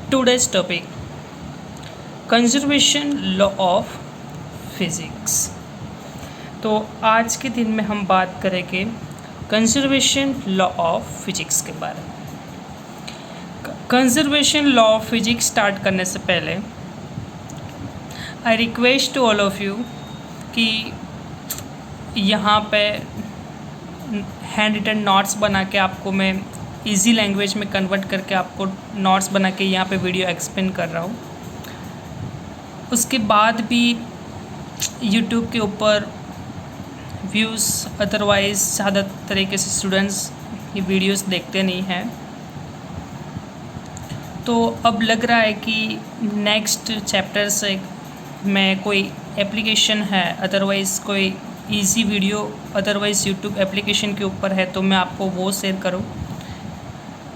Today's topic conservation law of physics. तो आज के दिन में हम बात करेंगे कंजर्वेशन लॉ ऑफ फिज़िक्स के बारे में। Conservation law of physics start करने से पहले I request to all of you कि यहाँ पे हैंड रिटन नोट्स बना के आपको मैं इजी लैंग्वेज में कन्वर्ट करके आपको नोट्स बना के यहाँ पे वीडियो एक्सप्लेन कर रहा हूँ। उसके बाद भी यूट्यूब के ऊपर व्यूज़ अदरवाइज़ ज़्यादा तरीके से स्टूडेंट्स ये वीडियोस देखते नहीं हैं, तो अब लग रहा है कि नेक्स्ट चैप्टर से मैं कोई एप्लीकेशन है अदरवाइज़ कोई easy video otherwise YouTube application के ऊपर है तो मैं आपको वो शेयर करूं,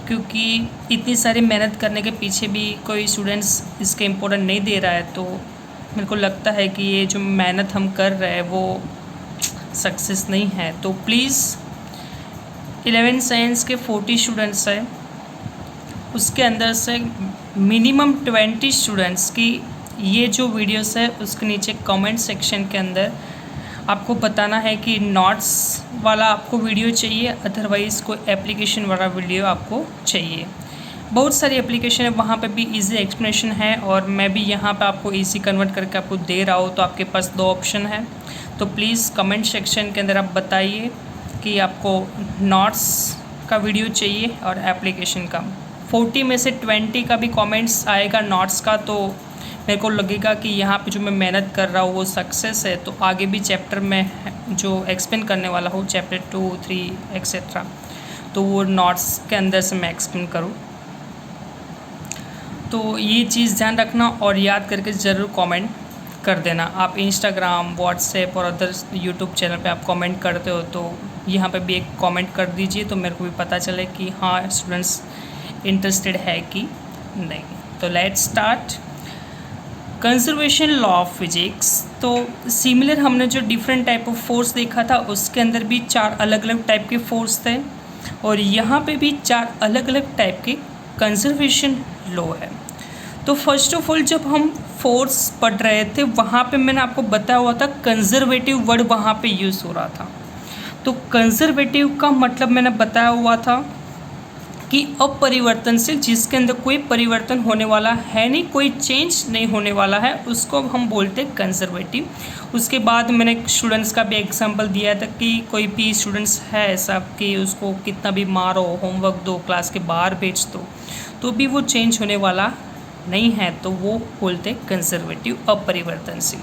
क्योंकि इतनी सारी मेहनत करने के पीछे भी कोई स्टूडेंट्स इसके इम्पोर्टेंट नहीं दे रहा है, तो मेरे को लगता है कि ये जो मेहनत हम कर रहे हैं वो सक्सेस नहीं है। तो प्लीज़ 11 साइंस के 40 स्टूडेंट्स हैं, उसके अंदर से मिनिमम 20 स्टूडेंट्स की ये जो वीडियोस है उसके नीचे कमेंट सेक्शन के अंदर आपको बताना है कि नोट्स वाला आपको वीडियो चाहिए अदरवाइज़ कोई एप्लीकेशन वाला वीडियो आपको चाहिए। बहुत सारी एप्लीकेशन है, वहाँ पे भी इजी एक्सप्लेनेशन है और मैं भी यहाँ पे आपको इजी कन्वर्ट करके आपको दे रहा हूँ। तो आपके पास 2 ऑप्शन है, तो प्लीज़ कमेंट सेक्शन के अंदर आप बताइए कि आपको नोट्स का वीडियो चाहिए और एप्लीकेशन का। 40 में से 20 का भी कमेंट्स आएगा नोट्स का, तो मेरे को लगेगा कि यहाँ पे जो मैं मेहनत कर रहा हूँ वो सक्सेस है। तो आगे भी चैप्टर में जो एक्सप्लेन करने वाला हूँ चैप्टर 2, 3 एक्सेट्रा, तो वो नोट्स के अंदर से मैं एक्सप्लेन करूँ। तो ये चीज़ ध्यान रखना और याद करके ज़रूर कमेंट कर देना। आप इंस्टाग्राम, व्हाट्सएप और अदर यूट्यूब चैनल पे आप कमेंट करते हो, तो यहाँ पे भी एक कमेंट कर दीजिए तो मेरे को भी पता चले कि हाँ स्टूडेंट्स इंटरेस्टेड है कि नहीं। तो let's start conservation law of physics. तो सिमिलर हमने जो डिफरेंट टाइप ऑफ फोर्स देखा था उसके अंदर भी 4 अलग अलग टाइप के फोर्स थे और यहाँ पे भी 4 अलग अलग टाइप के कंजर्वेशन लॉ है। तो फर्स्ट ऑफ ऑल जब हम फोर्स पढ़ रहे थे वहाँ पे मैंने आपको बताया हुआ था कंजर्वेटिव वर्ड वहाँ पे यूज़ हो रहा था। तो कंजर्वेटिव का मतलब मैंने बताया हुआ था कि अपरिवर्तनशील, जिसके अंदर कोई परिवर्तन होने वाला है नहीं, कोई चेंज नहीं होने वाला है, उसको हम बोलते हैं कंजर्वेटिव। उसके बाद मैंने स्टूडेंट्स का भी एग्जांपल दिया था कि कोई भी स्टूडेंट्स है ऐसा कि उसको कितना भी मारो, होमवर्क दो, क्लास के बाहर भेज दो, तो भी वो चेंज होने वाला नहीं है, तो वो बोलते हैं कंजर्वेटिव, अपरिवर्तनशील।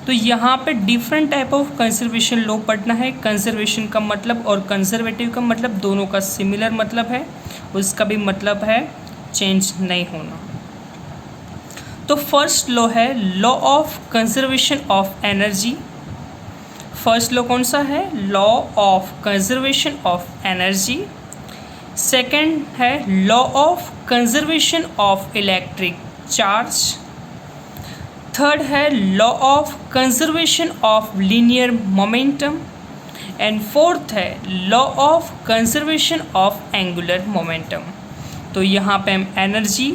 तो यहाँ पे different type of conservation law पढ़ना है। कंजर्वेशन का मतलब और कंजर्वेटिव का मतलब दोनों का सिमिलर मतलब है, उसका भी मतलब है चेंज नहीं होना। तो फर्स्ट लॉ है law of conservation of energy. First law कौन सा है? Law of conservation of energy. Second है law of conservation of electric charge. Third है law of conservation of linear momentum and fourth है law of conservation of angular momentum. तो यहाँ पे हम energy,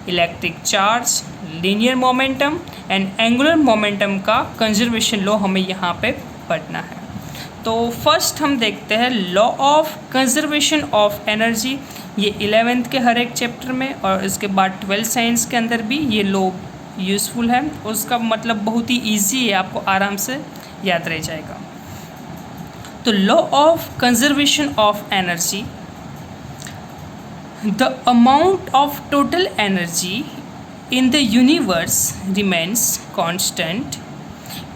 electric charge, linear momentum and angular momentum का conservation law हमें यहाँ पे पढ़ना है। तो फर्स्ट हम देखते हैं law of conservation of energy. ये 11th के हर एक चैप्टर में और इसके बाद 12th साइंस के अंदर भी ये लॉ यूज़फुल है। उसका मतलब बहुत ही ईजी है, आपको आराम से याद रह जाएगा। तो law of conservation of energy, the amount of total energy in the universe remains constant.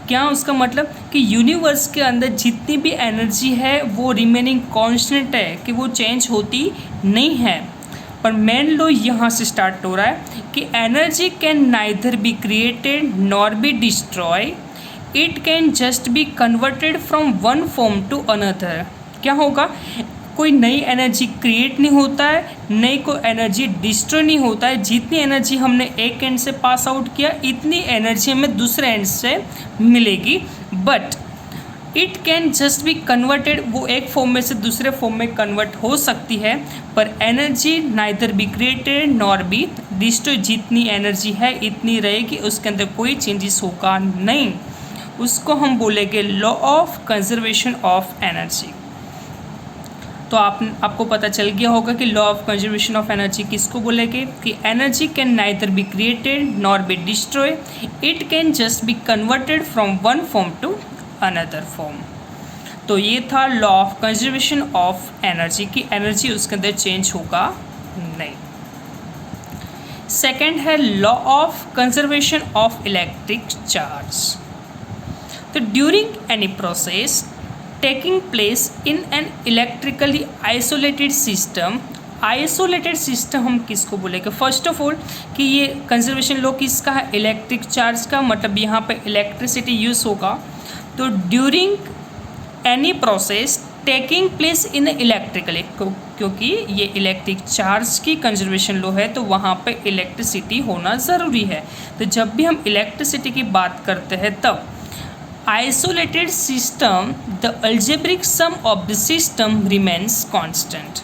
क्या उसका मतलब कि यूनिवर्स के अंदर जितनी भी एनर्जी है वो रिमेनिंग कांस्टेंट है, कि वो चेंज होती नहीं है। पर मेन लॉ यहाँ से स्टार्ट हो रहा है कि energy can neither be created nor be destroy, it can just be converted from one form to another. क्या होगा? कोई नई एनर्जी क्रिएट नहीं होता है, नई कोई एनर्जी डिस्ट्रॉय नहीं होता है। जितनी एनर्जी हमने एक एंड से पास आउट किया इतनी एनर्जी हमें दूसरे एंड से मिलेगी, but it can just be converted, वो एक फॉर्म में से दूसरे फॉर्म में कन्वर्ट हो सकती है, पर energy neither be created nor be destroy, जितनी एनर्जी है इतनी रहेगी, उसके अंदर कोई चेंजेस होगा नहीं। उसको हम बोलेंगे law of conservation of energy. तो आपको पता चल गया होगा कि law of conservation of energy किसको बोलेंगे कि energy can neither be created nor be destroy, it can just be converted from one form to another form. तो ये था law of conservation of energy की एनर्जी उसके अंदर चेंज होगा नहीं। सेकेंड है law of conservation of electric charge. तो during any process taking place in an electrically isolated system, isolated system हम किसको बोलेंगे? फर्स्ट ऑफ ऑल कि ये कंजर्वेशन लॉ किसका है? इलेक्ट्रिक चार्ज का, मतलब यहाँ पे इलेक्ट्रिसिटी यूज़ होगा। तो during any process taking place in electrically, क्योंकि ये इलेक्ट्रिक चार्ज की कंजर्वेशन लॉ है तो वहाँ पे इलेक्ट्रिसिटी होना ज़रूरी है। तो जब भी हम इलेक्ट्रिसिटी की बात करते हैं तब isolated system the algebraic sum of the system remains constant.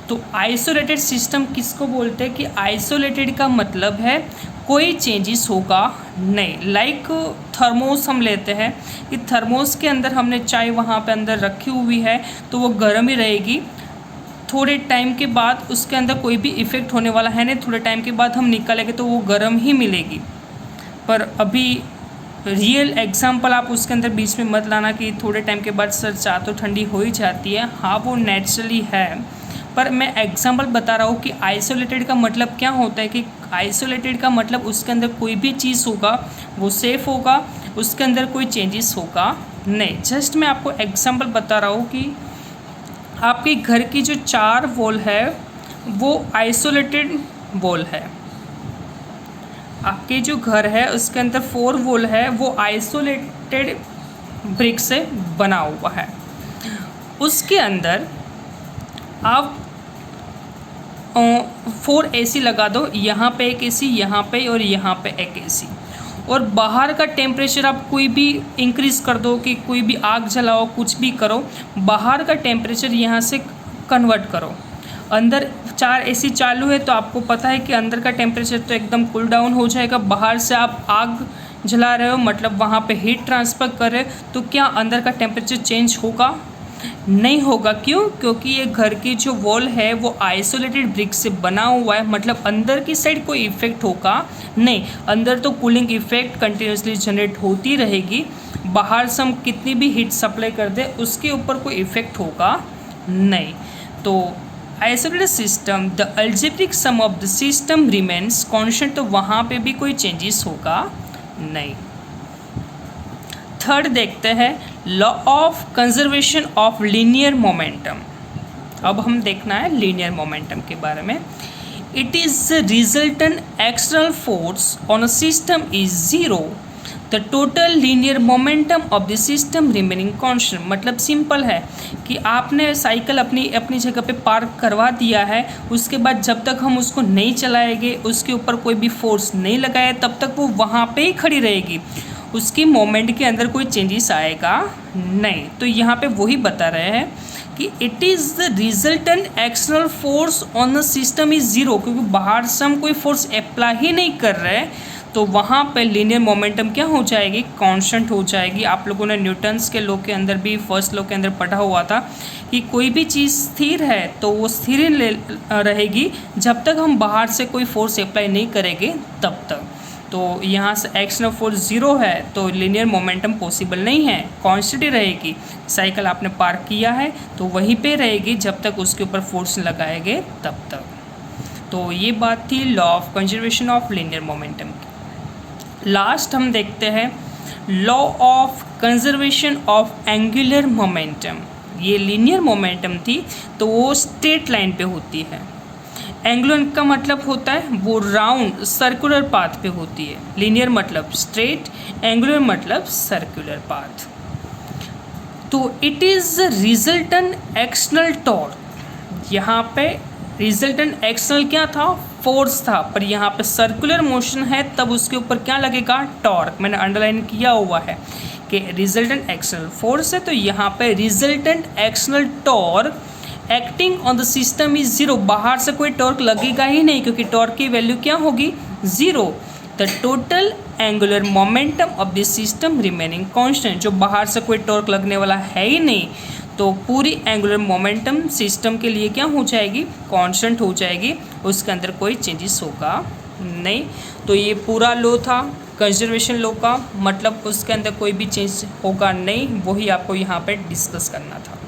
तो आइसोलेटेड सिस्टम किसको बोलते हैं कि आइसोलेटेड का मतलब है कोई चेंजेस होगा नहीं। लाइक थर्मोस हम लेते हैं कि थर्मोस के अंदर हमने चाय वहाँ पे अंदर रखी हुई है तो वो गर्म ही रहेगी, थोड़े टाइम के बाद उसके अंदर कोई भी इफ़ेक्ट होने वाला है नहीं, थोड़े टाइम के बाद हम निकालेंगे तो वो गर्म ही मिलेगी। पर अभी रियल एग्जाम्पल आप उसके अंदर बीच में मत लाना कि थोड़े टाइम के बाद सर चाय तो ठंडी हो ही जाती है। हाँ वो नेचुरली है, पर मैं एग्जाम्पल बता रहा हूँ कि आइसोलेटेड का मतलब क्या होता है कि आइसोलेटेड का मतलब उसके अंदर कोई भी चीज़ होगा वो सेफ़ होगा, उसके अंदर कोई चेंजेस होगा नहीं। जस्ट मैं आपको एग्जाम्पल बता रहा हूँ कि आपके घर की जो 4 वॉल है वो आइसोलेटेड वॉल है, आपके जो घर है उसके अंदर 4 वॉल है वो आइसोलेटेड ब्रिक से बना हुआ है। उसके अंदर आप 4 AC लगा दो, यहाँ पे एक AC, यहाँ पे और यहाँ पे एक AC, और बाहर का टेम्परेचर आप कोई भी इंक्रीज़ कर दो कि कोई भी आग जलाओ, कुछ भी करो, बाहर का टेम्परेचर यहाँ से कन्वर्ट करो। अंदर 4 AC चालू है तो आपको पता है कि अंदर का टेम्परेचर तो एकदम कूल डाउन हो जाएगा। बाहर से आप आग जला रहे हो मतलब वहाँ पे हीट ट्रांसफ़र कर रहे हो, तो क्या अंदर का टेम्परेचर चेंज होगा? नहीं होगा। क्यों? क्योंकि ये घर की जो वॉल है वो आइसोलेटेड ब्रिक से बना हुआ है, मतलब अंदर की साइड कोई इफ़ेक्ट होगा नहीं। अंदर तो कूलिंग इफ़ेक्ट कंटिन्यूसली जनरेट होती रहेगी, बाहर से हम कितनी भी हीट सप्लाई कर दे उसके ऊपर कोई इफ़ेक्ट होगा नहीं। तो isolated system the algebraic sum of the system remains constant, तो वहाँ पे भी कोई चेंजेस होगा नहीं। थर्ड देखते हैं law of conservation of linear momentum. अब हम देखना है लीनियर मोमेंटम के बारे में। It is resultant external force on a system is zero, the total linear momentum of the system remaining constant. मतलब सिंपल है कि आपने साइकिल अपनी जगह पे पार्क करवा दिया है, उसके बाद जब तक हम उसको नहीं चलाएंगे, उसके ऊपर कोई भी फोर्स नहीं लगाए, तब तक वो वहाँ पे ही खड़ी रहेगी, उसकी मोमेंट के अंदर कोई चेंजेस आएगा नहीं। तो यहाँ पे वही बता रहे हैं कि it is the resultant external force on the system is zero, क्योंकि बाहर से हम कोई फोर्स अप्लाई ही नहीं कर रहे तो वहाँ पे लीनियर मोमेंटम क्या हो जाएगी? कांस्टेंट हो जाएगी। आप लोगों ने न्यूटन्स के लॉ के अंदर भी फर्स्ट लॉ के अंदर पढ़ा हुआ था कि कोई भी चीज़ स्थिर है तो वो स्थिर रहेगी जब तक हम बाहर से कोई फोर्स अप्लाई नहीं करेंगे तब तक। तो यहाँ से एक्सटर्नल फोर्स ज़ीरो है तो लीनियर मोमेंटम पॉसिबल नहीं है, कांस्टेंट ही रहेगी। साइकिल आपने पार्क किया है तो वहीं पे रहेगी जब तक उसके ऊपर फोर्स लगाएंगे तब तक। तो ये बात थी law of conservation of linear momentum की। लास्ट हम देखते हैं law of conservation of angular momentum. ये लीनियर मोमेंटम थी तो वो स्ट्रेट लाइन पे होती है। एंगुलर का मतलब होता है वो राउंड सर्कुलर पाथ पे होती है। लीनियर मतलब स्ट्रेट, एंगुलर मतलब सर्कुलर पाथ। तो it is resultant external torque. यहाँ पे रिजल्टेंट एक्सटर्नल क्या था? फोर्स था, पर यहाँ पे सर्कुलर मोशन है तब उसके ऊपर क्या लगेगा? टॉर्क। मैंने अंडरलाइन किया हुआ है कि रिजल्टेंट एक्सटर्नल फोर्स है, तो यहाँ पे resultant external torque acting on the system is zero, बाहर से कोई टॉर्क लगेगा ही नहीं क्योंकि टॉर्क की वैल्यू क्या होगी, zero. The total angular momentum of the system remaining constant, जो बाहर से कोई टॉर्क लगने वाला है ही नहीं, तो पूरी एंगुलर मोमेंटम सिस्टम के लिए क्या हो जाएगी, कांस्टेंट हो जाएगी, उसके अंदर कोई चेंजेस होगा नहीं। तो ये पूरा लो था कंजर्वेशन लो का, मतलब उसके अंदर कोई भी चेंज होगा नहीं, वही आपको यहाँ पे डिस्कस करना था।